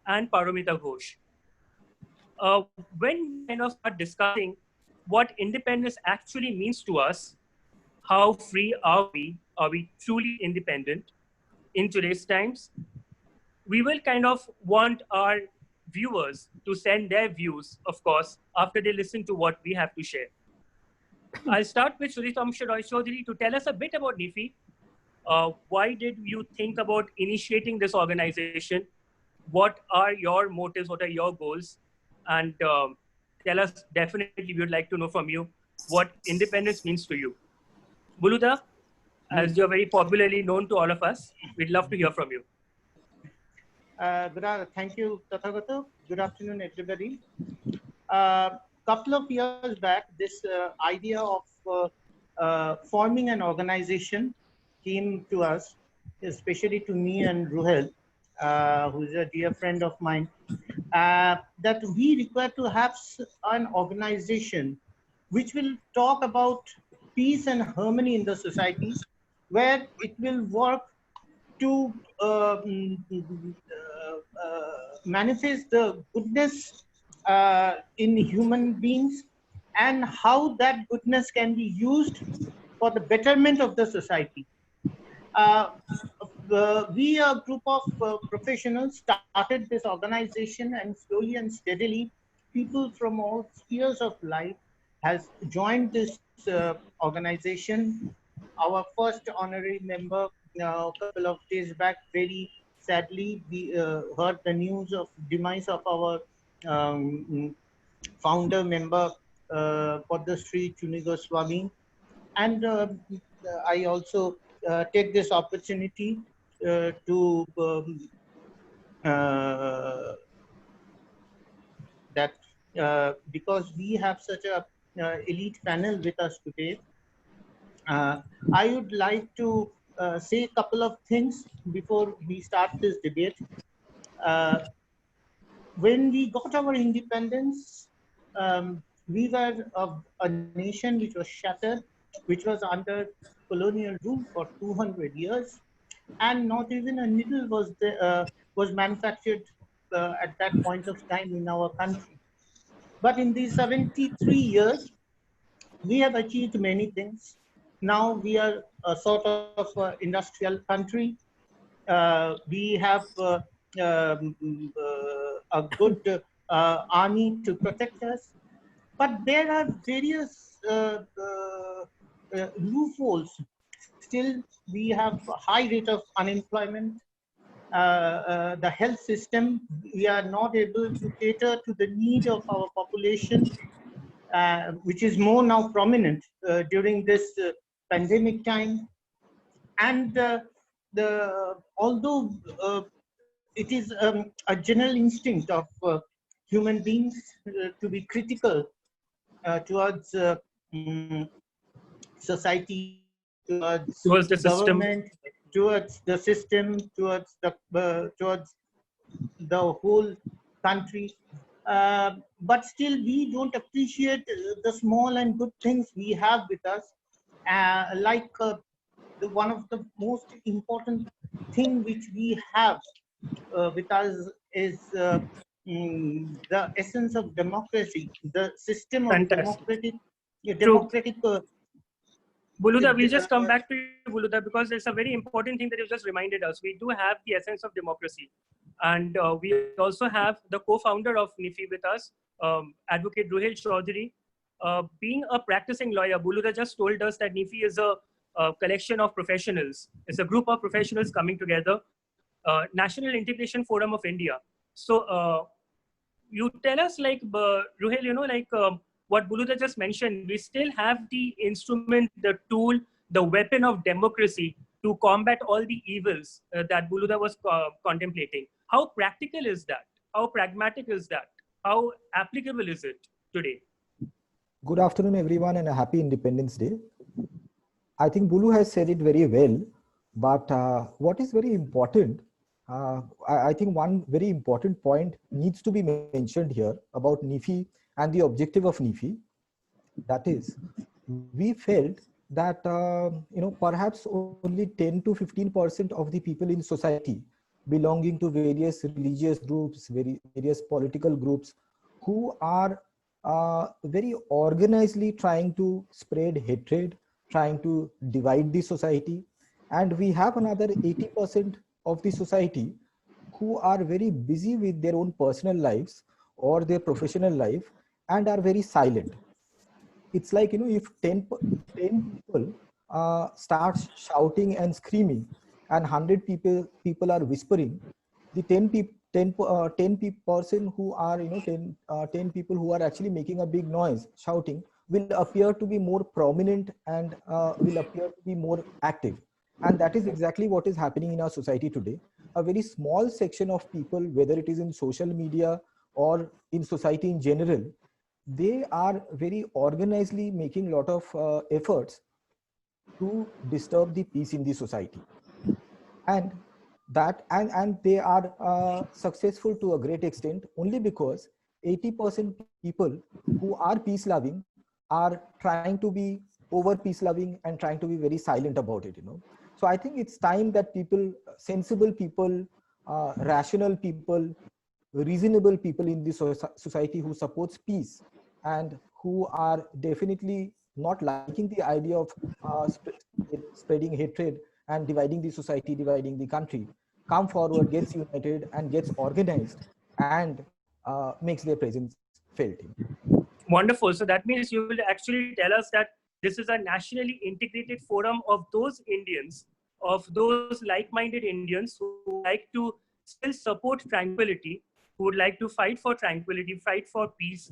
and Paromita Ghosh. When we kind of start discussing what independence actually means to us, how free are we? Are we truly independent in today's times? We will kind of want our viewers to send their views, of course, after they listen to what we have to share. I'll start with Suritamsha Roy Chaudhary to tell us a bit about NIFI. Why did you think about initiating this organization? What are your motives? What are your goals? And tell us, definitely, we would like to know from you what independence means to you. Buluda, as you're very popularly known to all of us, we'd love to hear from you. Thank you, Tathagata. Good afternoon, everybody. Couple of years back, this idea of forming an organization came to us, especially to me and Ruhel, who is a dear friend of mine, that we require to have an organization which will talk about peace and harmony in the society, where it will work to manifest the goodness in human beings, and how that goodness can be used for the betterment of the society. We, a group of professionals, started this organization, and slowly and steadily, people from all spheres of life has joined this organization. Our first honorary member, a couple of days back, very sadly, we heard the news of demise of our founder member, Padmasri Chuni Goswami. And I also take this opportunity to that because we have such a elite panel with us today, I would like to say a couple of things before we start this debate. When we got our independence, we were a nation which was shattered, which was under colonial rule for 200 years, and not even a needle was manufactured at that point of time in our country. But in these 73 years, we have achieved many things. Now we are a sort of industrial country. We have a good army to protect us, but there are various loopholes. Still, we have a high rate of unemployment. The health system, we are not able to cater to the need of our population, which is more now prominent during this pandemic time. And although it is a general instinct of human beings to be critical towards society, towards the government, system, towards the system, towards the whole country. But still, we don't appreciate the small and good things we have with us. Like one of the most important thing which we have with us is the essence of democracy, the system of fantastic. democratic. Buluda, we'll just come back to you, Buluda, because it's a very important thing that you just reminded us. We do have the essence of democracy. And we also have the co-founder of NIFI with us, Advocate Ruhel Chaudhary. Being a practicing lawyer, Buluda just told us that NIFI is a collection of professionals. It's a group of professionals coming together, National Integration Forum of India. So you tell us, like, Ruhel, what Buluda just mentioned, we still have the instrument, the tool, the weapon of democracy to combat all the evils that Buluda was contemplating. How practical is that? How pragmatic is that? How applicable is it today? Good afternoon, everyone, and a happy Independence Day. I think Bulu has said it very well, but what is very important, I think one very important point needs to be mentioned here about NIFI and the objective of NIFI. That is, we felt that perhaps only 10 to 15% of the people in society belonging to various religious groups, various political groups, who are very organizedly trying to spread hatred, trying to divide the society. And we have another 80% of the society who are very busy with their own personal lives or their professional life and are very silent. It's like, if 10 people start shouting and screaming and 100 people are whispering, the 10 person who are, 10 people who are actually making a big noise, shouting, will appear to be more prominent and will appear to be more active. And that is exactly what is happening in our society today. A very small section of people, whether it is in social media or in society in general, they are very organizedly making a lot of efforts to disturb the peace in the society. And they are successful to a great extent only because 80% people who are peace loving are trying to be over peace loving and trying to be very silent about it. So I think it's time that people, sensible people, rational people, reasonable people in the society who supports peace and who are definitely not liking the idea of spreading hatred and dividing the society, dividing the country, come forward, gets united and gets organized and makes their presence felt. Wonderful. So that means you will actually tell us that this is a nationally integrated forum of those Indians, of those like-minded Indians who like to still support tranquility, who would like to fight for tranquility, fight for peace,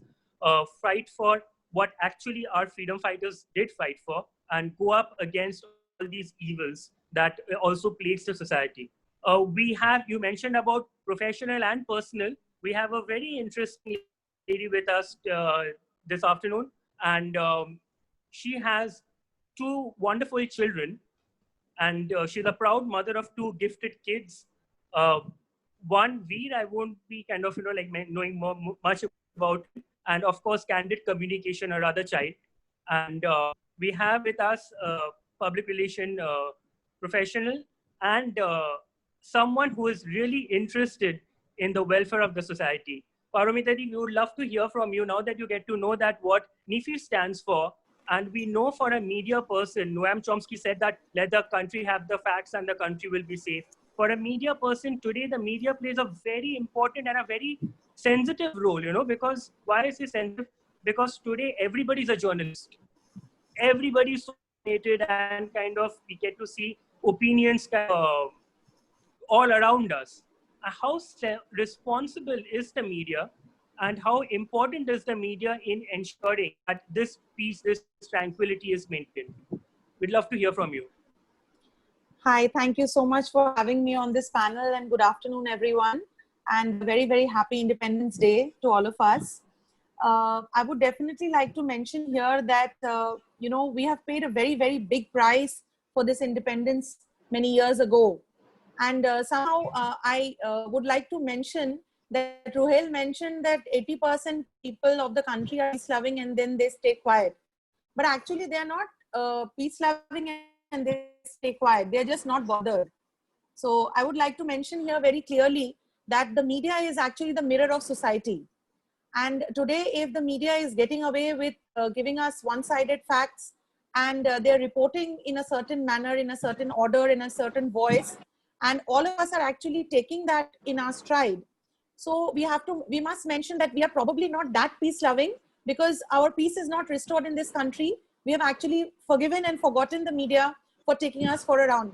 fight for what actually our freedom fighters did fight for, and go up against all these evils that also plagues the society. You mentioned about professional and personal. We have a very interesting lady with us this afternoon, and she has two wonderful children, and she's a proud mother of two gifted kids. One, Veer, I won't be kind of knowing much about, and of course, candid communication, her other child. And we have with us a public relation professional and someone who is really interested in the welfare of the society. Paromita, we would love to hear from you now that you get to know that what NIFI stands for. And we know for a media person, Noam Chomsky said that let the country have the facts and the country will be safe. For a media person today, the media plays a very important and a very sensitive role, because why is it sensitive? Because today everybody's a journalist. Everybody's so fascinated and kind of we get to see opinions all around us. How responsible is the media and how important is the media in ensuring that this peace, this tranquility is maintained? We'd love to hear from you. Hi, thank you so much for having me on this panel, and good afternoon, everyone. And very, very happy Independence Day to all of us. I would definitely like to mention here that, we have paid a very, very big price for this independence many years ago. And somehow I would like to mention that Ruhail mentioned that 80% people of the country are peace-loving and then they stay quiet. But actually they are not peace-loving and they stay quiet. They're just not bothered. So I would like to mention here very clearly that the media is actually the mirror of society. And today, if the media is getting away with giving us one-sided facts and they're reporting in a certain manner, in a certain order, in a certain voice, and all of us are actually taking that in our stride. So we must mention that we are probably not that peace-loving because our peace is not restored in this country. We have actually forgiven and forgotten the media for taking us for a round.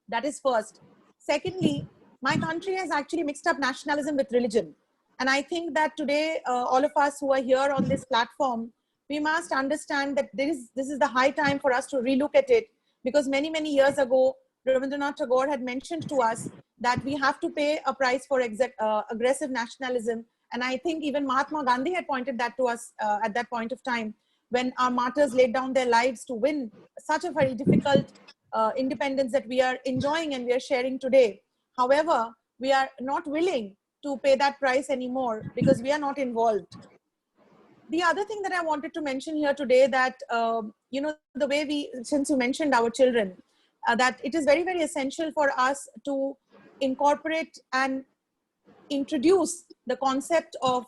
That is first. Secondly, my country has actually mixed up nationalism with religion. And I think that today, all of us who are here on this platform, we must understand that this is the high time for us to relook at it, because many, many years ago, Rabindranath Tagore had mentioned to us that we have to pay a price for aggressive nationalism. And I think even Mahatma Gandhi had pointed that to us at that point of time, when our martyrs laid down their lives to win such a very difficult independence that we are enjoying and we are sharing today. However, we are not willing to pay that price anymore because we are not involved. The other thing that I wanted to mention here today that, the way since you mentioned our children, that it is very, very essential for us to incorporate and introduce the concept of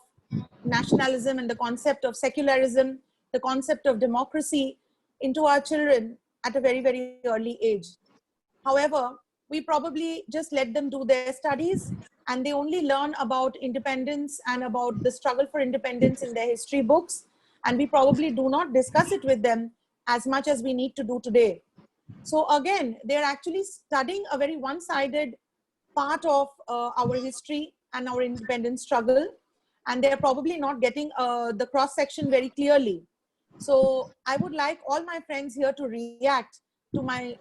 nationalism and the concept of secularism, the concept of democracy into our children at a very, very early age. However, we probably just let them do their studies and they only learn about independence and about the struggle for independence in their history books. And we probably do not discuss it with them as much as we need to do today. So again, they're actually studying a very one-sided part of our history and our independence struggle. And they're probably not getting the cross-section very clearly. So I would like all my friends here to react to my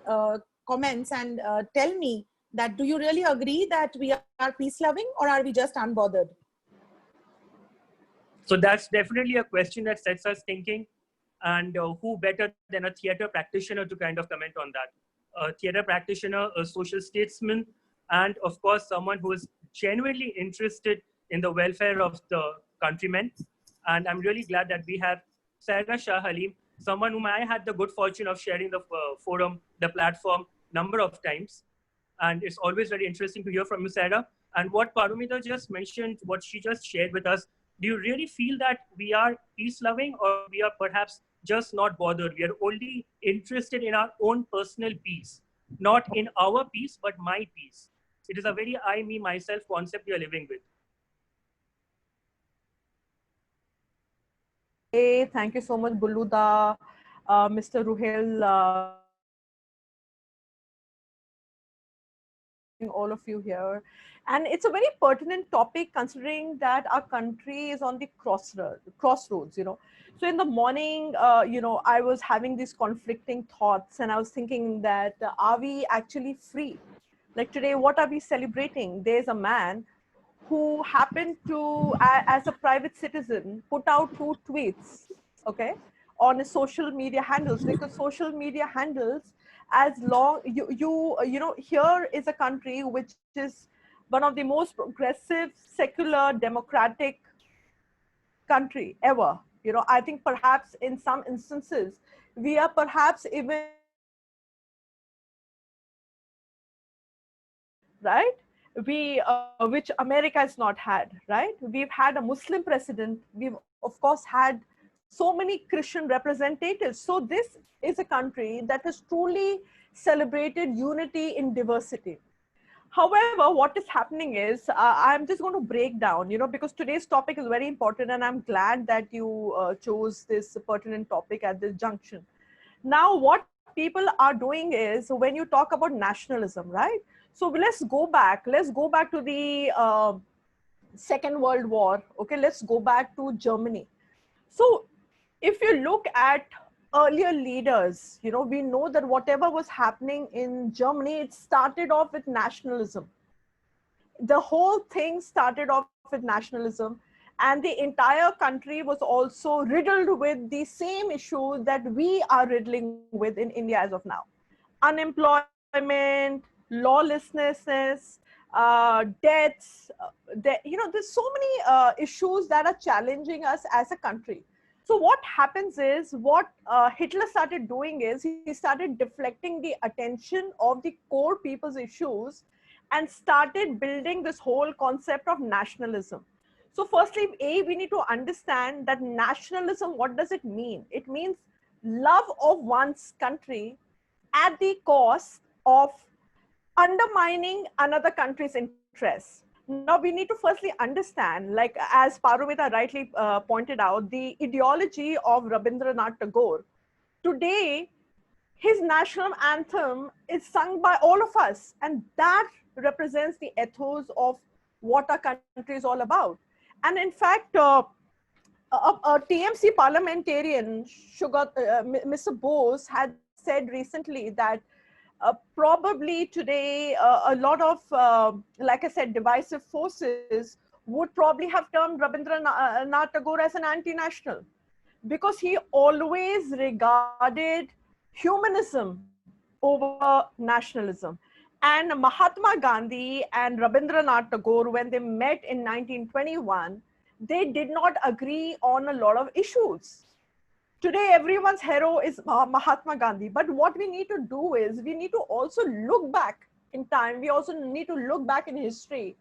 comments and tell me that do you really agree that we are peace-loving or are we just unbothered? So that's definitely a question that sets us thinking. And who better than a theater practitioner to kind of comment on that? A theater practitioner, a social statesman, and of course, someone who is genuinely interested in the welfare of the countrymen. And I'm really glad that we have Sarah Shah Halim, someone whom I had the good fortune of sharing the forum, the platform, number of times. And it's always very interesting to hear from you, Sarah. And what Paromita just mentioned, what she just shared with us, do you really feel that we are peace-loving or we are perhaps just not bothered? We are only interested in our own personal peace, not in our peace, but my peace. It is a very I, me, myself concept we are living with. Hey, thank you so much, Buluda, Mr. Ruhel, all of you here. And it's a very pertinent topic considering that our country is on the crossroads, you know. So in the morning, you know, I was having these conflicting thoughts and I was thinking that are we actually free? Like today, what are we celebrating? There's a man who happened to, as a private citizen, put out 2 tweets, okay, on his social media handles, because social media handles, as long, you know, here is a country which is one of the most progressive, secular, democratic country ever. You know, I think perhaps in some instances, we are perhaps even, right? Which America has not had, right? We've had a Muslim president. We've of course had so many Christian representatives. So this is a country that has truly celebrated unity in diversity. However, what is happening is, I'm just going to break down, you know, because today's topic is very important and I'm glad that you chose this pertinent topic at this junction. Now, what people are doing is, when you talk about nationalism, right? So let's go back to the Second World War. Okay, let's go back to Germany. So if you look at earlier leaders, you know, we know that whatever was happening in Germany, it started off with nationalism. The whole thing started off with nationalism, and the entire country was also riddled with the same issues that we are riddling with in India as of now. Unemployment, lawlessness, deaths, you know, there's so many issues that are challenging us as a country. So what happens is, what Hitler started doing is, he started deflecting the attention of the core people's issues and started building this whole concept of nationalism. So firstly, we need to understand that nationalism, what does it mean? It means love of one's country at the cost of undermining another country's interests. Now, we need to firstly understand, like as Paromita rightly pointed out, the ideology of Rabindranath Tagore. Today, his national anthem is sung by all of us, and that represents the ethos of what our country is all about. And in fact, a TMC parliamentarian, Mr. Bose, had said recently that probably today a lot of, like I said, divisive forces would probably have termed Rabindranath Tagore as an anti-national, because he always regarded humanism over nationalism. And Mahatma Gandhi and Rabindranath Tagore, when they met in 1921, they did not agree on a lot of issues. Today, everyone's hero is Mahatma Gandhi. But what we need to do is, we need to also look back in time. We also need to look back in history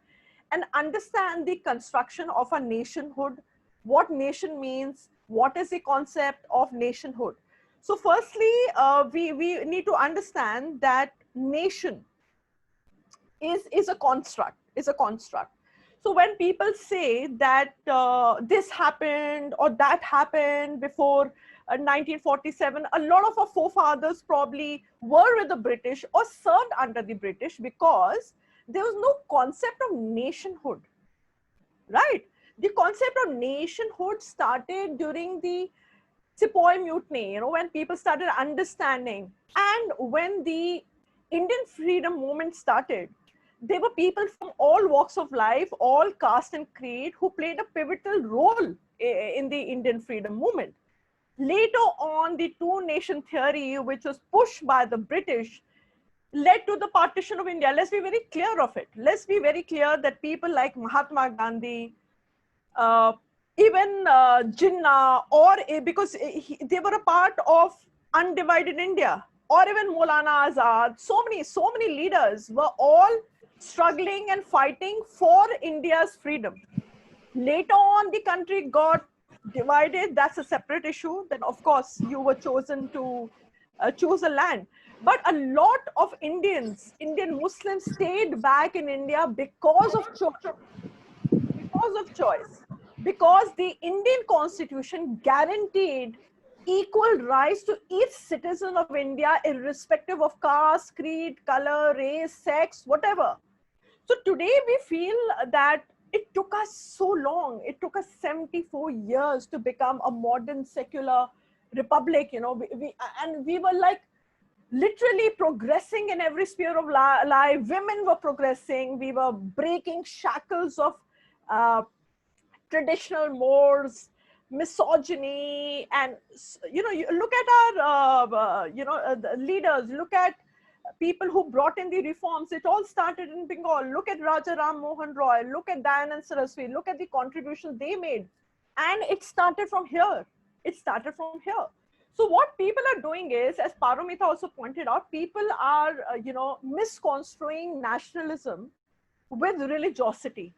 and understand the construction of a nationhood, what nation means, what is the concept of nationhood. So firstly, we need to understand that nation is a construct, So when people say that this happened or that happened before 1947, a lot of our forefathers probably were with the British or served under the British because there was no concept of nationhood, right? The concept of nationhood started during the Sepoy Mutiny, when people started understanding, and when the Indian freedom movement started, there were people from all walks of life, all caste and creed, who played a pivotal role in the Indian freedom movement. Later on, the two-nation theory, which was pushed by the British, led to the partition of India. Let's be very clear of it. Let's be very clear that people like Mahatma Gandhi, uh, even Jinnah, or because they were a part of undivided India, or even Maulana Azad, so many leaders were all struggling and fighting for India's freedom. Later on, the country got divided. That's a separate issue. Then, of course, you were chosen to choose a land. But a lot of Indian Muslims stayed back in India because of choice, because the Indian constitution guaranteed equal rights to each citizen of India, irrespective of caste, creed, color, race, sex, whatever. So today we feel that it took us so long. It took us 74 years to become a modern secular republic. We were like literally progressing in every sphere of life. Women were progressing. We were breaking shackles of traditional mores, misogyny, and you look at our the leaders. Look at people who brought in the reforms. It all started in Bengal. Look at Raja Ram Mohan Roy. Look at Dayanand Saraswati. Look at the contributions they made, and it started from here. So what people are doing is, as Paramita also pointed out, people are misconstruing nationalism with religiosity.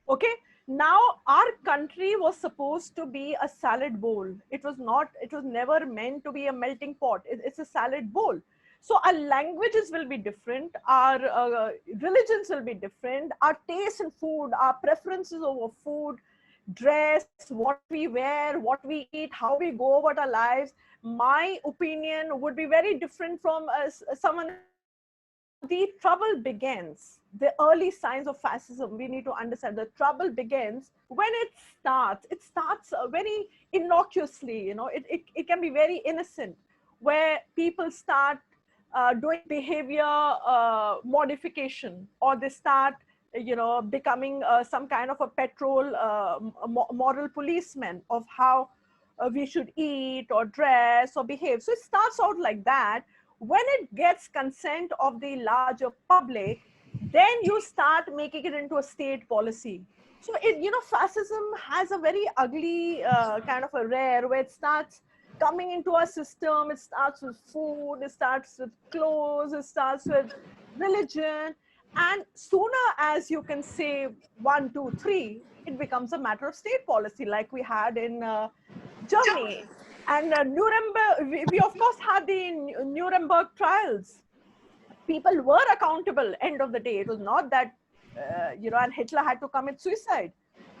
Okay, now our country was supposed to be a salad bowl. It was never meant to be a melting pot. It's a salad bowl. So our languages will be different, our religions will be different, our taste in food, our preferences over food, dress, what we wear, what we eat, how we go about our lives. My opinion would be very different from someone. The trouble begins, the early signs of fascism, we need to understand the trouble begins when it starts very innocuously. It can be very innocent, where people start doing behavior modification, or they start becoming some kind of a patrol moral policeman of how we should eat or dress or behave. So it starts out like that. When it gets consent of the larger public, then you start making it into a state policy. So fascism has a very ugly kind of a rare, where it starts coming into our system. It starts with food, it starts with clothes, it starts with religion, and sooner as you can say 1, 2, 3, it becomes a matter of state policy, like we had in Germany. And Nuremberg, we of course had the Nuremberg trials. People were accountable. End of the day, it was not that and Hitler had to commit suicide.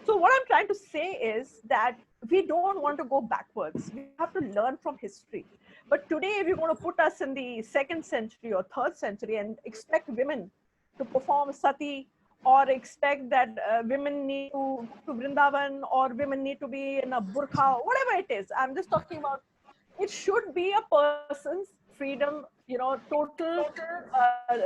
So what I'm trying to say is that we don't want to go backwards. We have to learn from history. But today, if you're going to put us in the 2nd century or 3rd century and expect women to perform sati, or expect that women need to go to Vrindavan, or women need to be in a burqa, whatever it is. I'm just talking about, it should be a person's freedom, total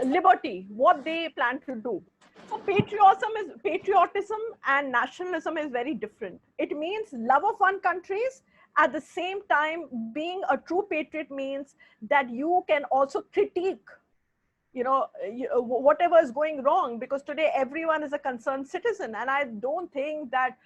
liberty, what they plan to do. So patriotism and nationalism is very different. It means love of one countries. At the same time, being a true patriot means that you can also critique whatever is going wrong, because today everyone is a concerned citizen, and I don't think that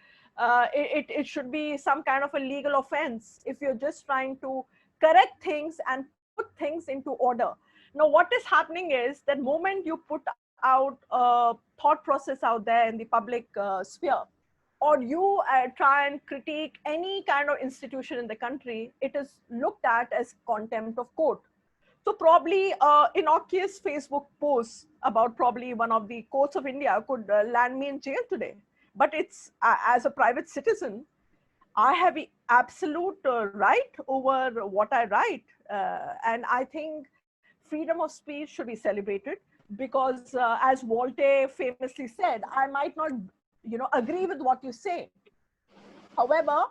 it should be some kind of a legal offense if you're just trying to correct things and put things into order. Now, what is happening is that moment you put out a thought process out there in the public sphere, or you try and critique any kind of institution in the country, it is looked at as contempt of court. So probably innocuous Facebook post about probably one of the courts of India could land me in jail today. But it's as a private citizen, I have absolute right over what I write. And I think freedom of speech should be celebrated because as Voltaire famously said, I might not, agree with what you say. However,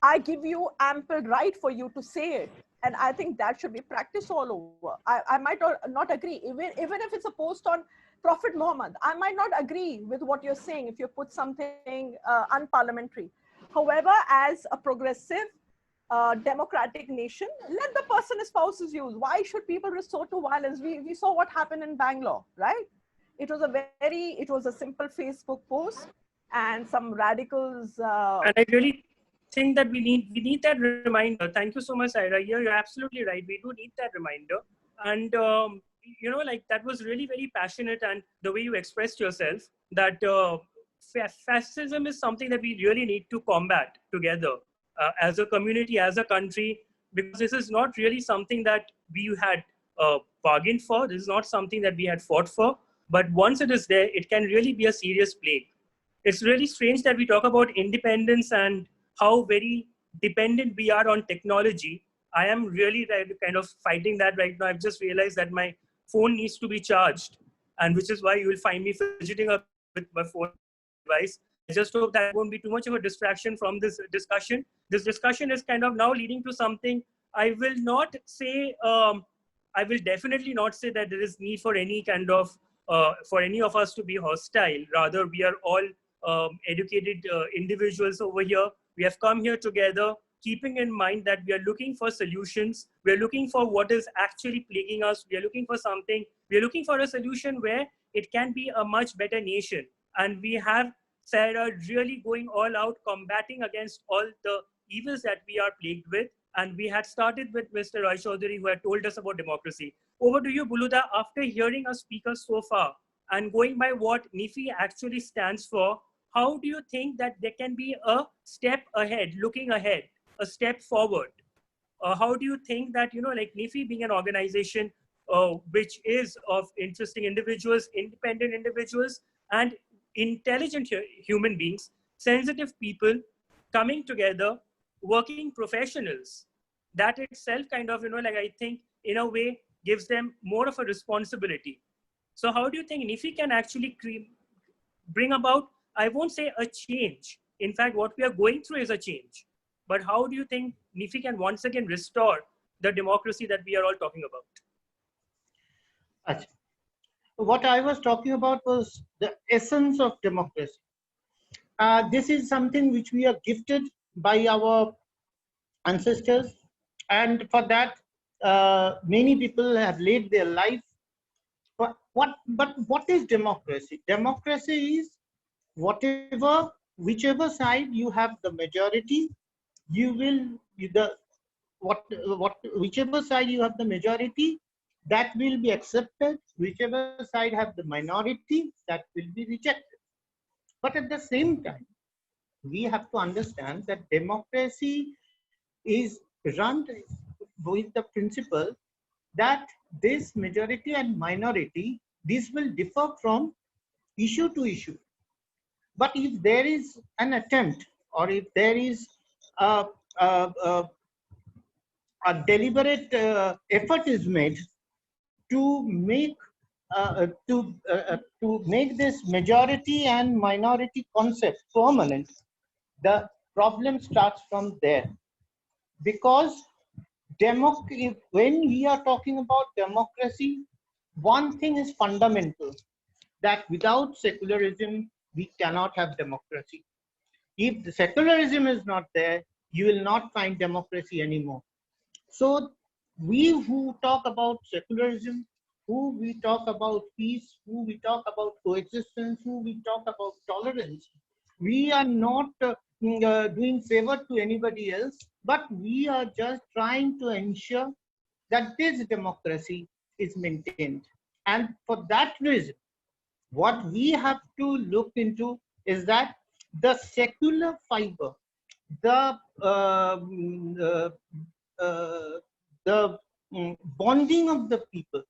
I give you ample right for you to say it. And I think that should be practiced all over. I might not agree, even if it's a post on Prophet Muhammad. I might not agree with what you're saying if you put something unparliamentary. However, as a progressive, democratic nation, let the person espouse his views. Why should people resort to violence? We saw what happened in Bangalore, right? It was a simple Facebook post, and some radicals. And I really think that we need that reminder. Thank you so much, Ira. You're absolutely right. We do need that reminder. And that was really very passionate, and the way you expressed yourself, that fascism is something that we really need to combat together as a community, as a country, because this is not really something that we had bargained for. This is not something that we had fought for. But once it is there, it can really be a serious plague. It's really strange that we talk about independence and how very dependent we are on technology. I am really kind of fighting that right now. I've just realized that my phone needs to be charged, and which is why you will find me fidgeting up with my phone device. I just hope that won't be too much of a distraction from this discussion. This discussion is kind of now leading to something. I will not say, I will definitely not say that there is need for any kind of, for any of us to be hostile. Rather, we are all educated individuals over here. We have come here together, keeping in mind that we are looking for solutions. We are looking for what is actually plaguing us. We are looking for something. We are looking for a solution where it can be a much better nation. And we have Sarah really going all out, combating against all the evils that we are plagued with. And we had started with Mr. Roy Chaudhary, who had told us about democracy. Over to you, Buluda. After hearing our speakers so far and going by what NIFI actually stands for, how do you think that there can be a step ahead, looking ahead, a step forward? How do you think that, like NIFI being an organization which is of interesting individuals, independent individuals, and intelligent human beings, sensitive people coming together, working professionals, that itself kind of, I think in a way gives them more of a responsibility. So how do you think NIFI can actually bring about, I won't say a change. In fact, what we are going through is a change. But how do you think NIFI can once again restore the democracy that we are all talking about? What I was talking about was the essence of democracy. This is something which we are gifted by our ancestors. And for that, many people have laid their life. But what is democracy? Democracy is whichever side you have the majority, whichever side you have the majority, that will be accepted. Whichever side have the minority, that will be rejected. But at the same time, we have to understand that democracy is run with the principle that this majority and minority, this will differ from issue to issue. But if there is an attempt, or if there is a deliberate effort is made to make this majority and minority concept permanent, the problem starts from there. Because when we are talking about democracy, one thing is fundamental, that without secularism, we cannot have democracy. If the secularism is not there, you will not find democracy anymore. So we who talk about secularism, who we talk about peace, who we talk about coexistence, who we talk about tolerance, we are not doing favor to anybody else, but we are just trying to ensure that this democracy is maintained. And for that reason, what we have to look into is that the secular fiber, the the bonding of the people,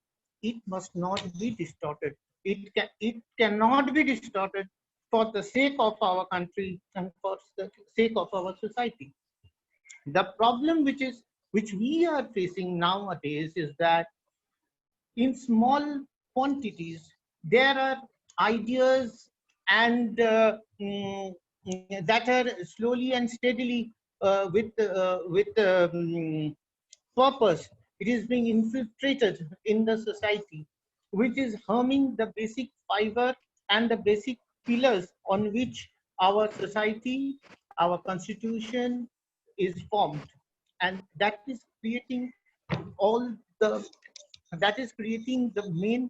it must not be distorted. It cannot be distorted for the sake of our country and for the sake of our society. The problem which we are facing nowadays is that in small quantities there are ideas and that are slowly and steadily with purpose, it is being infiltrated in the society, which is harming the basic fiber and the basic pillars on which our society, our constitution is formed. And that is creating all the, that is creating the main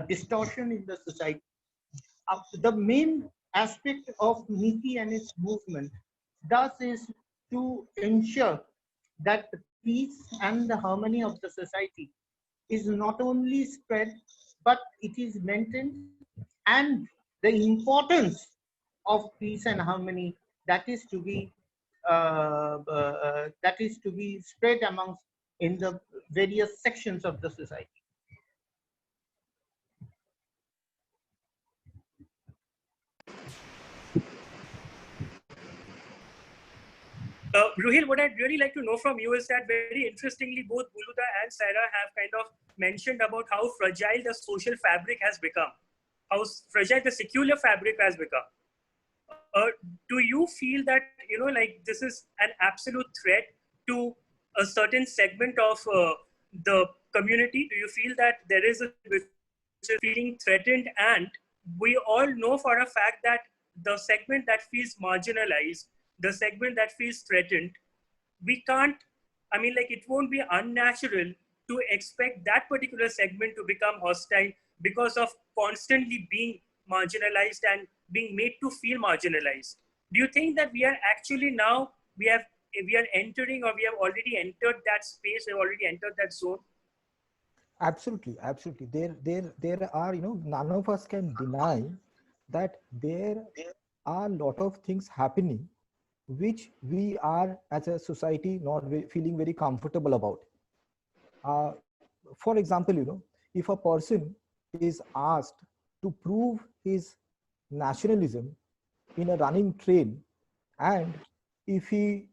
distortion in the society. The main aspect of NITI and its movement thus is to ensure that the peace and the harmony of the society is not only spread, but it is maintained, and the importance of peace and harmony that is to be spread amongst in the various sections of the society. Ruhil, what I'd really like to know from you is that very interestingly, both Buluda and Saira have kind of mentioned about how fragile the social fabric has become, how fragile the secular fabric has become. Do you feel that, you know, like this is an absolute threat to a certain segment of the community? Do you feel that there is a which is feeling threatened? And we all know for a fact that the segment that feels marginalized, the segment that feels threatened, we can't, I mean, like it won't be unnatural to expect that particular segment to become hostile because of constantly being marginalized and being made to feel marginalized. Do you think that we are actually now, we are entering, or we have already entered that space, we have already entered that zone? Absolutely, absolutely. There are, you know, none of us can deny that there are a lot of things happening which we are as a society not feeling very comfortable about. For example, you know, if a person is asked to prove his nationalism in a running train, and if he,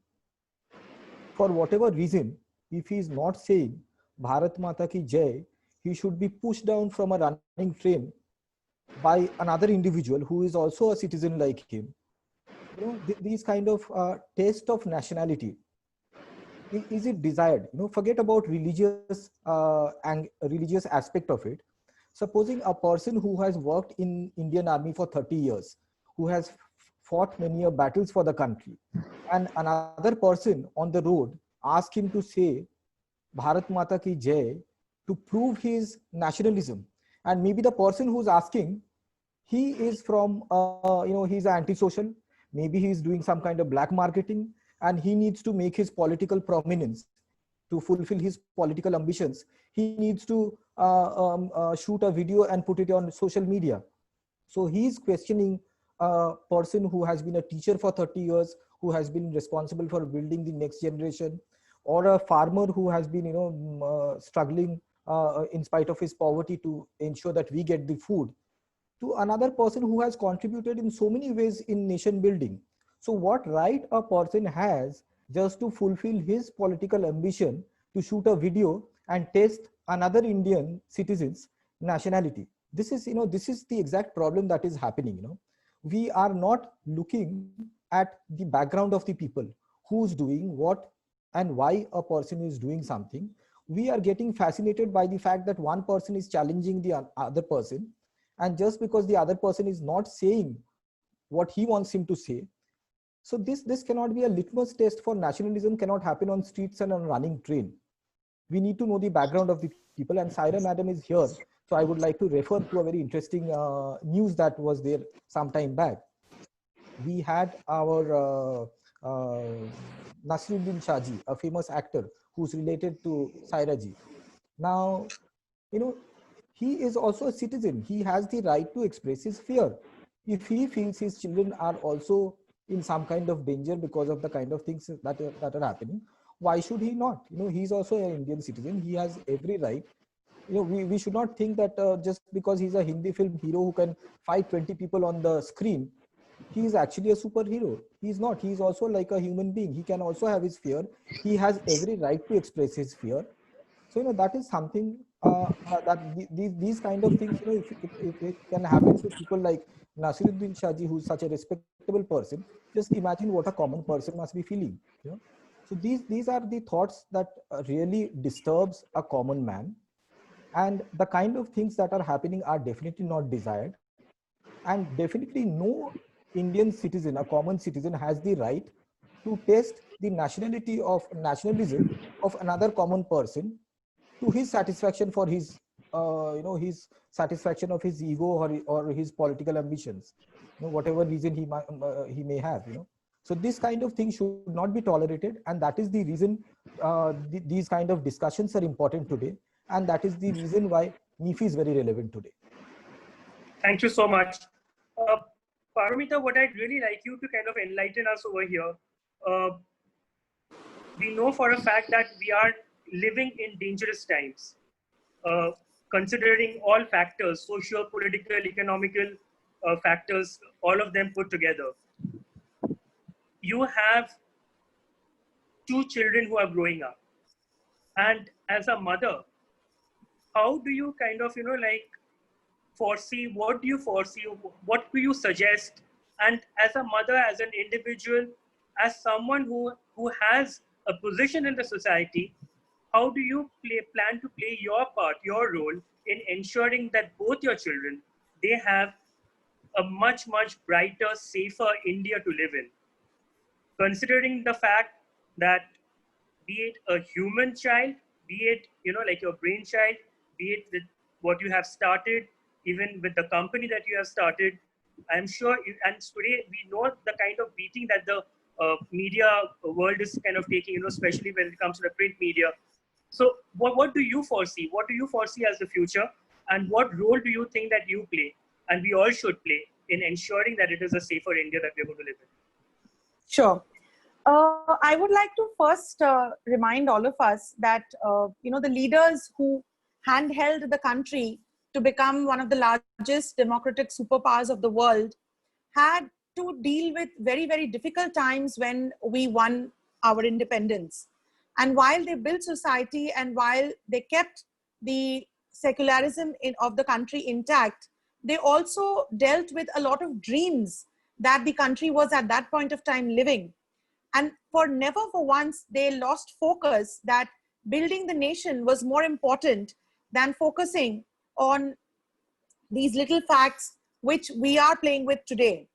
for whatever reason, if he is not saying Bharat Mata ki Jai, he should be pushed down from a running train by another individual who is also a citizen like him. You know, these kind of taste of nationality, is it desired? You know, forget about religious and religious aspect of it. Supposing a person who has worked in Indian Army for 30 years, who has fought many battles for the country, and another person on the road ask him to say Bharat Mata ki Jai to prove his nationalism, and maybe the person who's asking, he is from you know, he's antisocial, maybe he's doing some kind of black marketing, and he needs to make his political prominence, to fulfill his political ambitions. He needs to shoot a video and put it on social media. So he's questioning a person who has been a teacher for 30 years, who has been responsible for building the next generation, or a farmer who has been, you know, struggling in spite of his poverty to ensure that we get the food, to another person who has contributed in so many ways in nation building. So what right a person has just to fulfill his political ambition to shoot a video and test another Indian citizen's nationality? This is, you know, this is the exact problem that is happening. You know, we are not looking at the background of the people, who's doing what and why a person is doing something. We are getting fascinated by the fact that one person is challenging the other person, and just because the other person is not saying what he wants him to say. So this cannot be a litmus test for nationalism, cannot happen on streets and on running train. We need to know the background of the people, and Saira madam is here. So I would like to refer to a very interesting news that was there some time back. We had our Nasiruddin Shahji, a famous actor who's related to Saira ji. Now, you know, he is also a citizen. He has the right to express his fear. If he feels his children are also in some kind of danger because of the kind of things that are happening, why should he not? You know, he's also an Indian citizen. He has every right. You know, we should not think that just because he's a Hindi film hero who can fight 20 people on the screen, he is actually a superhero. He's not. He's also like a human being. He can also have his fear. He has every right to express his fear. So, you know, that is something these kind of things, you know, if it can happen to people like Nasiruddin Shahji, who's such a respectable person, just imagine what a common person must be feeling, you know. So these are the thoughts that really disturbs a common man. And the kind of things that are happening are definitely not desired. And definitely no Indian citizen, a common citizen, has the right to test the nationalism of another common person to his satisfaction for his his satisfaction of his ego or his political ambitions, you know, whatever reason he may have, you know. So this kind of thing should not be tolerated, and that is the reason these kind of discussions are important today, and that is the reason why NIFI is very relevant today. Thank you so much. Paramita, what I'd really like you to kind of enlighten us over here. We know for a fact that we are living in dangerous times, considering all factors, social, political, economical factors, all of them put together. You have 2 children who are growing up. And as a mother, how do you kind of, foresee, what do you foresee, what do you suggest? And as a mother, as an individual, as someone who has a position in the society, how do you plan to play your part, your role in ensuring that both your children, they have a much, much brighter, safer India to live in? Considering the fact that be it a human child, be it, like your brainchild, be it with what you have started, even with the company that you have started, I'm sure, and today we know the kind of beating that the media world is kind of taking, especially when it comes to the print media. So what do you foresee? What do you foresee as the future? And what role do you think that you play, and we all should play, in ensuring that it is a safer India that we're going to live in? Sure. I would like to first remind all of us that, the leaders who handheld the country to become one of the largest democratic superpowers of the world had to deal with very, very difficult times when we won our independence. And while they built society and while they kept the secularism of the country intact, they also dealt with a lot of dreams that the country was at that point of time living. And never for once, they lost focus that building the nation was more important than focusing on these little facts which we are playing with today.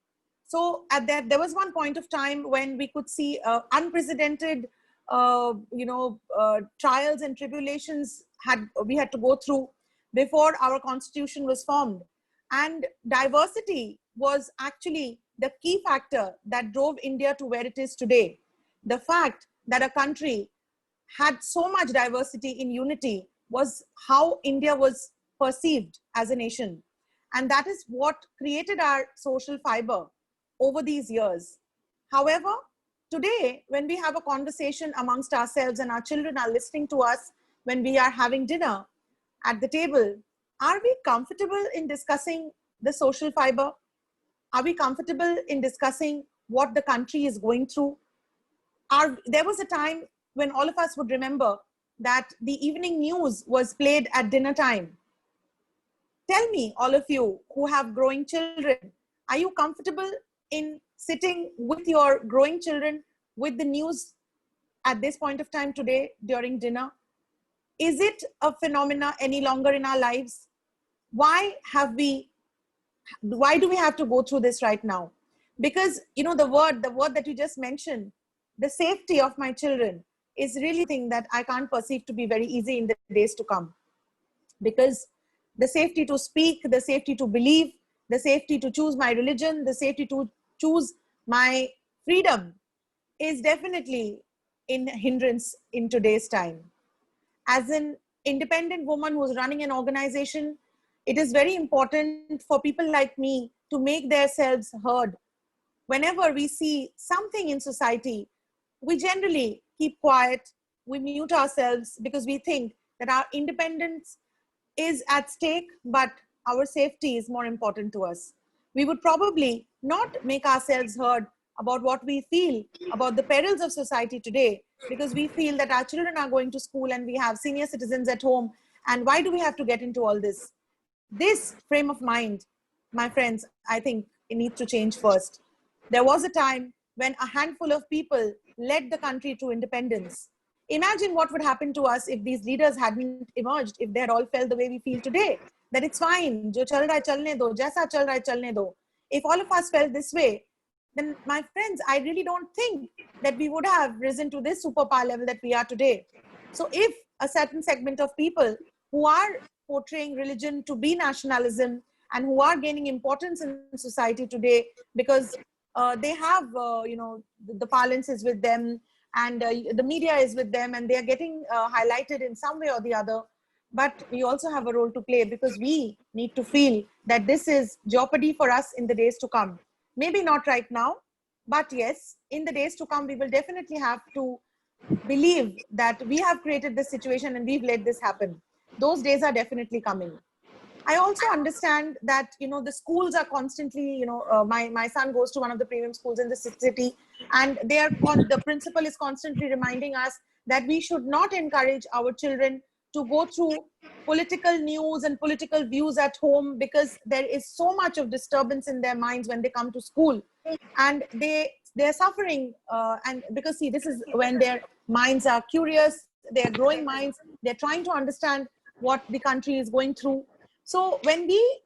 So there was one point of time when we could see unprecedented, trials and tribulations we had to go through before our constitution was formed. And diversity was actually the key factor that drove India to where it is today. The fact that a country had so much diversity in unity was how India was perceived as a nation. And that is what created our social fiber over these years. However, today, when we have a conversation amongst ourselves and our children are listening to us when we are having dinner at the table, are we comfortable in discussing the social fiber? Are we comfortable in discussing what the country is going through? There was a time when all of us would remember that the evening news was played at dinner time. Tell me, all of you who have growing children, are you comfortable in sitting with your growing children with the news at this point of time today during dinner? Is it a phenomena any longer in our lives? Why do we have to go through this right now? Because, the word that you just mentioned, the safety of my children, is really a thing that I can't perceive to be very easy in the days to come. Because the safety to speak, the safety to believe, the safety to choose my religion, the safety to choose my freedom is definitely in hindrance in today's time. As in, independent woman who's running an organization, it is very important for people like me to make themselves heard. Whenever we see something in society, we generally keep quiet, we mute ourselves because we think that our independence is at stake, but our safety is more important to us. We would probably not make ourselves heard about what we feel about the perils of society today because we feel that our children are going to school and we have senior citizens at home. And why do we have to get into all this? This frame of mind, my friends, I think it needs to change first. There was a time when a handful of people led the country to independence. Imagine what would happen to us if these leaders hadn't emerged, if they had all felt the way we feel today, that it's fine, jo chal raha hai chalne do, jaisa chal raha hai chalne do. If all of us felt this way, then my friends, I really don't think that we would have risen to this superpower level that we are today. So if a certain segment of people who are portraying religion to be nationalism and who are gaining importance in society today because they have, the parlance is with them and the media is with them and they are getting highlighted in some way or the other. But we also have a role to play because we need to feel that this is jeopardy for us in the days to come. Maybe not right now, but yes, in the days to come, we will definitely have to believe that we have created this situation and we've let this happen. Those days are definitely coming. I also understand that, the schools are constantly, my son goes to one of the premium schools in the city, and the principal is constantly reminding us that we should not encourage our children to go through political news and political views at home because there is so much of disturbance in their minds when they come to school, and they're suffering. And because see, this is when their minds are curious, they're growing minds, they're trying to understand what the country is going through. So when we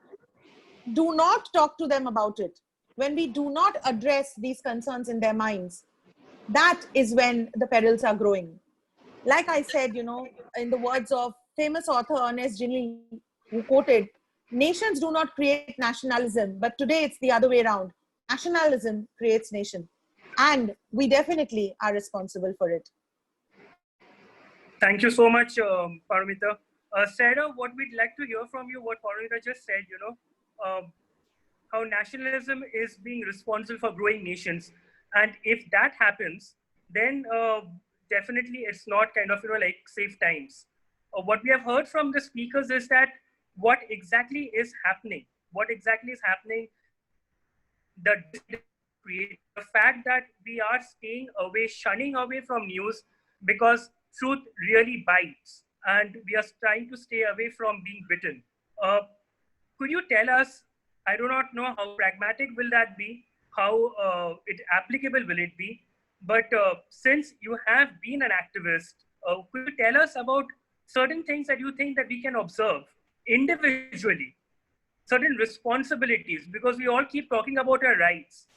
do not talk to them about it, when we do not address these concerns in their minds, that is when the perils are growing. Like I said, in the words of famous author Ernest Ginley, who quoted, nations do not create nationalism, but today it's the other way around. Nationalism creates nation. And we definitely are responsible for it. Thank you so much, Paramita. Sarah, what we'd like to hear from you, what Paramita just said, how nationalism is being responsible for growing nations. And if that happens, then definitely it's not kind of, like safe times. What we have heard from the speakers is that what exactly is happening, the fact that we are staying away, shunning away from news because truth really bites and we are trying to stay away from being bitten. Could you tell us, I do not know how pragmatic will that be, how applicable will it be, but since you have been an activist, could you tell us about certain things that you think that we can observe individually, certain responsibilities, because we all keep talking about our rights.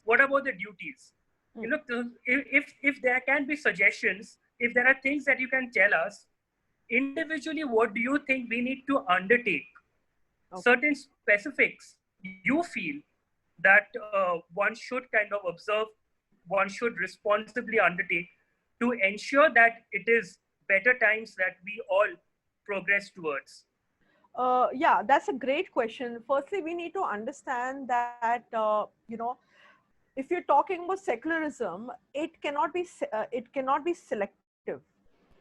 What about the duties? If there can be suggestions, if there are things that you can tell us, individually, what do you think we need to undertake? Okay. Certain specifics you feel that one should kind of observe, one should responsibly undertake to ensure that it is better times that we all progress towards? Yeah, that's a great question. Firstly, we need to understand that, if you're talking about secularism, it cannot be selective.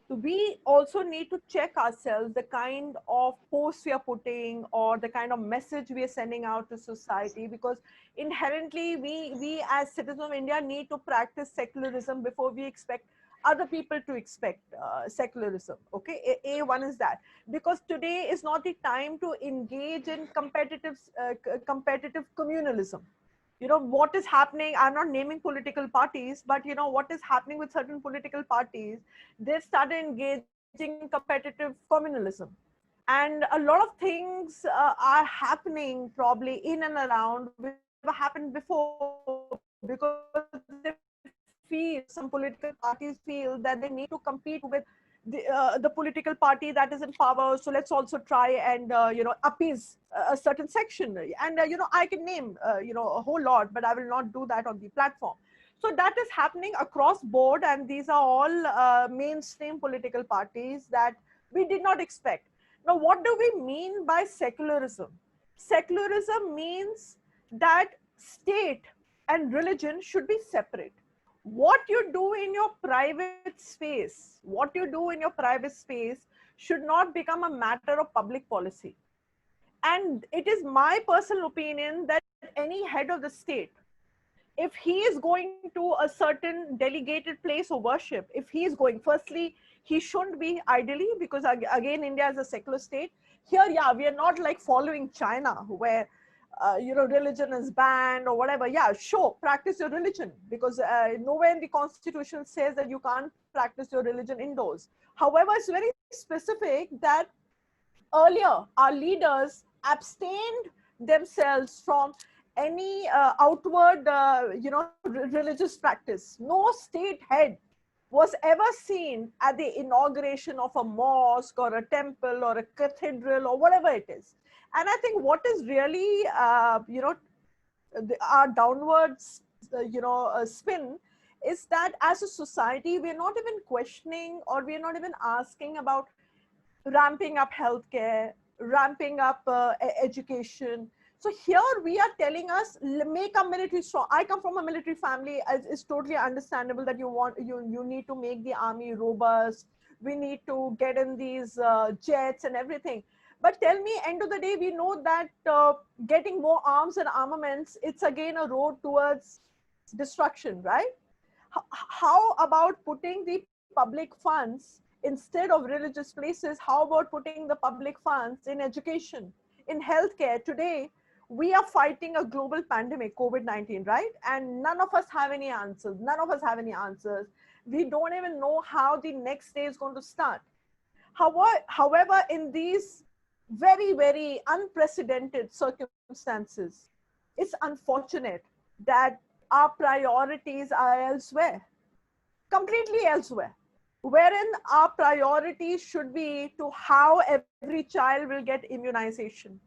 So we also need to check ourselves the kind of posts we are putting or the kind of message we are sending out to society, because inherently we as citizens of India need to practice secularism before we expect other people to expect secularism. Okay, one is that, because today is not the time to engage in competitive communalism. What is happening, I'm not naming political parties, but what is happening with certain political parties, they've started engaging in competitive communalism, and a lot of things are happening probably in and around which never happened before, because they feel, some political parties feel that they need to compete with the political party that is in power. So let's also try and appease a certain section, and I can name a whole lot, but I will not do that on the platform. So that is happening across board, and these are all mainstream political parties that We did not expect. Now, what do we mean by secularism? Secularism means that state and religion should be separate. What you do in your private space, what you do in your private space should not become a matter of public policy. And it is my personal opinion that any head of the state, if he is going to a certain delegated place of worship, if he is going, firstly, he shouldn't be ideally, because again, India is a secular state. Here, yeah, we are not like following China, where religion is banned or whatever. Yeah, sure, practice your religion, because nowhere in the constitution says that you can't practice your religion indoors. However, it's very specific that earlier our leaders abstained themselves from any outward religious practice. No state head was ever seen at the inauguration of a mosque or a temple or a cathedral or whatever it is. And I think what is really our downwards spin is that as a society we're not even questioning, or we're not even asking about ramping up healthcare, ramping up education. So here we are telling us, make our military strong. I come from a military family. It's totally understandable that you need to make the army robust. We need to get in these jets and everything. But tell me, end of the day, we know that getting more arms and armaments, it's again a road towards destruction, right? How about putting the public funds instead of religious places? How about putting the public funds in education, in healthcare? Today, we are fighting a global pandemic, COVID-19, right? And none of us have any answers. None of us have any answers. We don't even know how the next day is going to start. However, in these very, very unprecedented circumstances, it's unfortunate that our priorities are elsewhere, completely elsewhere, wherein our priorities should be to how every child will get immunization,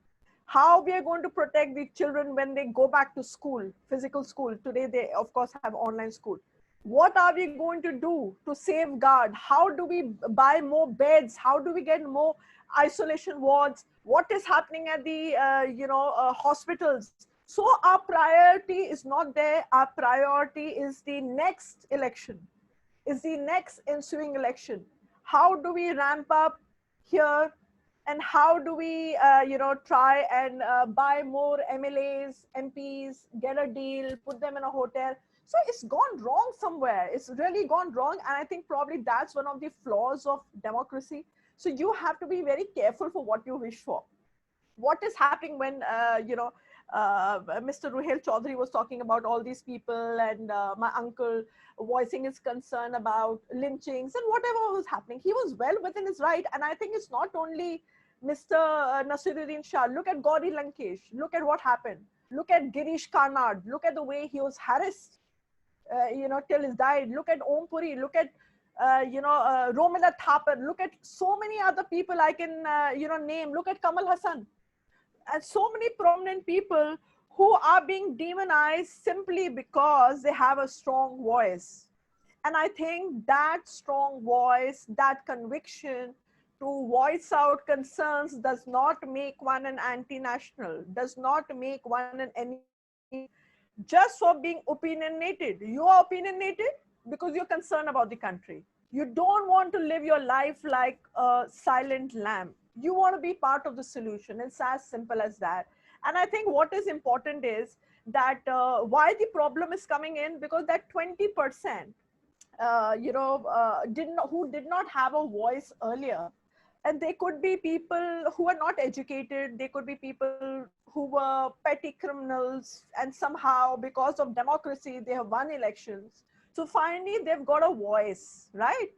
how we are going to protect the children when they go back to school, physical school. Today, they, of course, have online school. What are we going to do to safeguard? How do we buy more beds? How do we get more isolation wards? What is happening at the hospitals? So our priority is not there. Our priority is the next election, is the next ensuing election. How do we ramp up here? And how do we, try and buy more MLAs, MPs, get a deal, put them in a hotel? So it's gone wrong somewhere. It's really gone wrong. And I think probably that's one of the flaws of democracy. So you have to be very careful for what you wish for. What is happening when, Mr. Ruhail Chaudhary was talking about all these people, and my uncle voicing his concern about lynchings and whatever was happening. He was well within his right. And I think it's not only Mr. Nasiruddin Shah. Look at Gauri Lankesh. Look at what happened. Look at Girish Karnad. Look at the way he was harassed, till he died. Look at Om Puri. Look at, Romila Thapar. Look at so many other people I can, name. Look at Kamal Hassan. And so many prominent people who are being demonized simply because they have a strong voice. And I think that strong voice, that conviction to voice out concerns does not make one an anti-national, does not make one an enemy just for being opinionated. You are opinionated because you're concerned about the country. You don't want to live your life like a silent lamb. You want to be part of the solution. It's as simple as that. And I think what is important is that why the problem is coming in, because that 20%, who did not have a voice earlier. And they could be people who are not educated. They could be people who were petty criminals. And somehow, because of democracy, they have won elections. So finally, they've got a voice, right?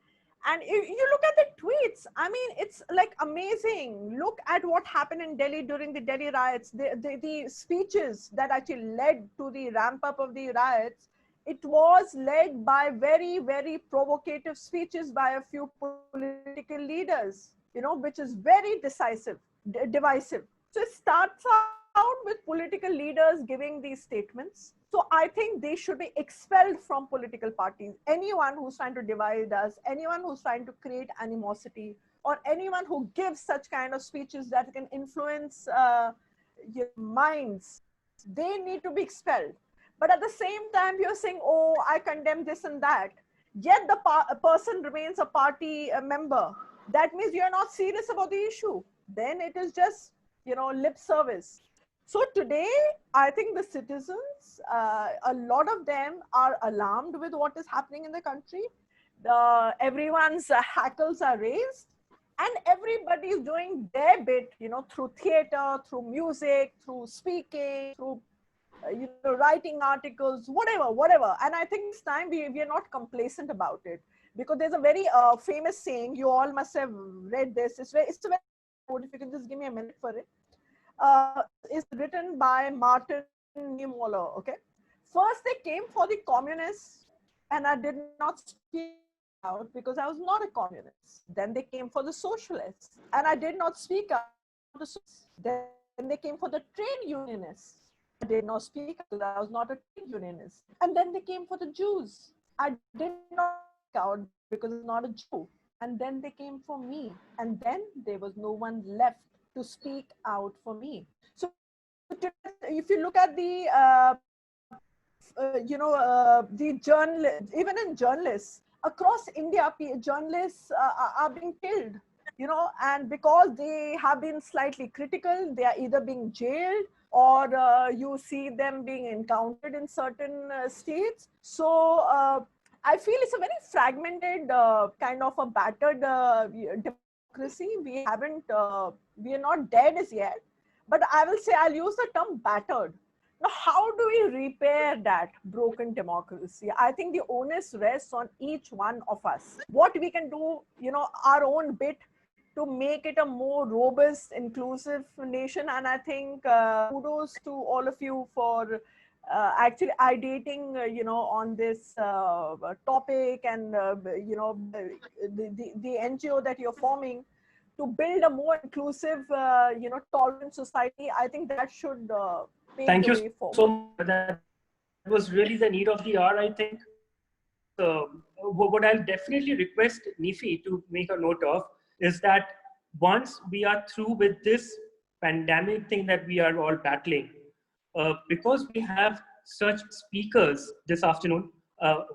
And if you look at the tweets, I mean, it's like amazing. Look at what happened in Delhi during the Delhi riots. The speeches that actually led to the ramp up of the riots, it was led by very, very provocative speeches by a few political leaders, which is very divisive. So it starts out with political leaders giving these statements. So I think they should be expelled from political parties. Anyone who's trying to divide us, anyone who's trying to create animosity, or anyone who gives such kind of speeches that can influence your minds, they need to be expelled. But at the same time, you're saying, oh, I condemn this and that, yet the person remains a party member. That means you're not serious about the issue. Then it is just, lip service. So today, I think the citizens, a lot of them are alarmed with what is happening in the country. Everyone's hackles are raised, and everybody is doing their bit, through theater, through music, through speaking, through writing articles, whatever. And I think this time we are not complacent about it, because there's a very famous saying, you all must have read this. It's a very good, if you can just give me a minute for it. It's written by Martin Niemöller. Okay, first they came for the communists, and I did not speak out because I was not a communist. Then they came for the socialists, and I did not speak out. Then they came for the trade unionists. I did not speak because I was not a trade unionist. And then they came for the Jews. I did not speak out because I was not a Jew. And then they came for me. And then there was no one left to speak out for me. So if you look at the, the even in journalists across India, journalists are being killed, and because they have been slightly critical, they are either being jailed, or you see them being encountered in certain states. So I feel it's a very fragmented, kind of a battered democracy. We are not dead as yet, but I will say, I'll use the term battered. Now, how do we repair that broken democracy? I think the onus rests on each one of us. What we can do, our own bit to make it a more robust, inclusive nation. And I think kudos to all of you for actually ideating, on this topic, and, the NGO that you're forming to build a more inclusive, tolerant society. I think that should Thank you so much. That was really the need of the hour, I think. What I'll definitely request Nifi to make a note of is that once we are through with this pandemic thing that we are all battling, because we have such speakers this afternoon,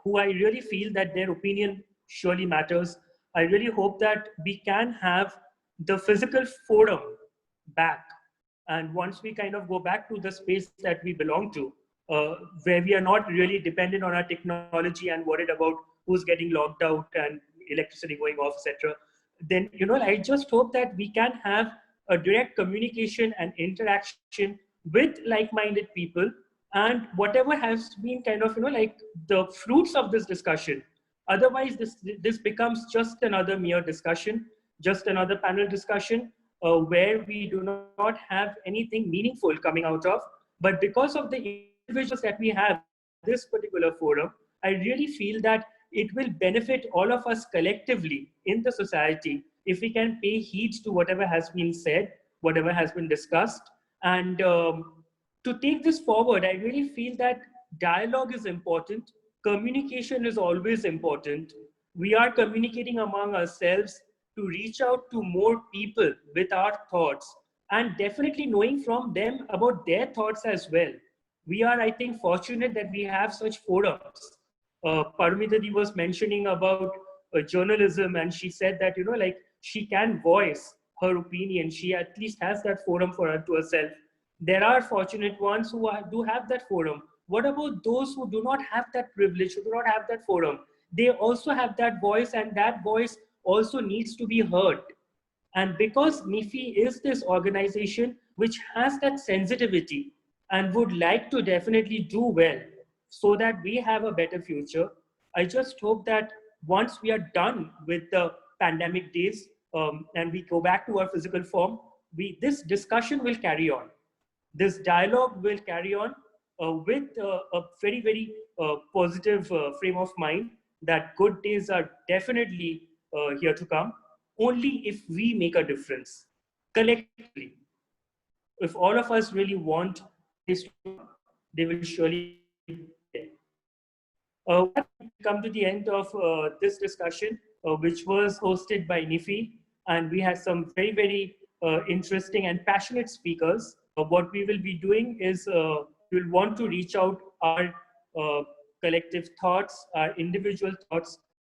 who I really feel that their opinion surely matters. I really hope that we can have the physical forum back. And once we kind of go back to the space that we belong to, where we are not really dependent on our technology and worried about who's getting locked out and electricity going off, etc., then, I just hope that we can have a direct communication and interaction with like-minded people, and whatever has been kind of, the fruits of this discussion. Otherwise, this becomes just another mere discussion, just another panel discussion, where we do not have anything meaningful coming out of. But because of the individuals that we have in this particular forum, I really feel that it will benefit all of us collectively in the society if we can pay heed to whatever has been said, whatever has been discussed. And to take this forward, I really feel that dialogue is important. Communication is always important. We are communicating among ourselves to reach out to more people with our thoughts, and definitely knowing from them about their thoughts as well. We are, I think, fortunate that we have such forums. Paramita was mentioning about journalism, and she said that, she can voice her opinion. She at least has that forum for her to herself. There are fortunate ones who do have that forum. What about those who do not have that privilege, who do not have that forum? They also have that voice, and that voice also needs to be heard. And because NIFI is this organization which has that sensitivity and would like to definitely do well so that we have a better future, I just hope that once we are done with the pandemic days, and we go back to our physical form, this discussion will carry on. This dialogue will carry on with a very, very positive frame of mind that good days are definitely here to come, only if we make a difference collectively. If all of us really want this to come, they will surely be there. We come to the end of this discussion, which was hosted by NIFI. and we had some very, very interesting and passionate speakers. What we will be doing is we'll want to reach out our collective thoughts, our individual thoughts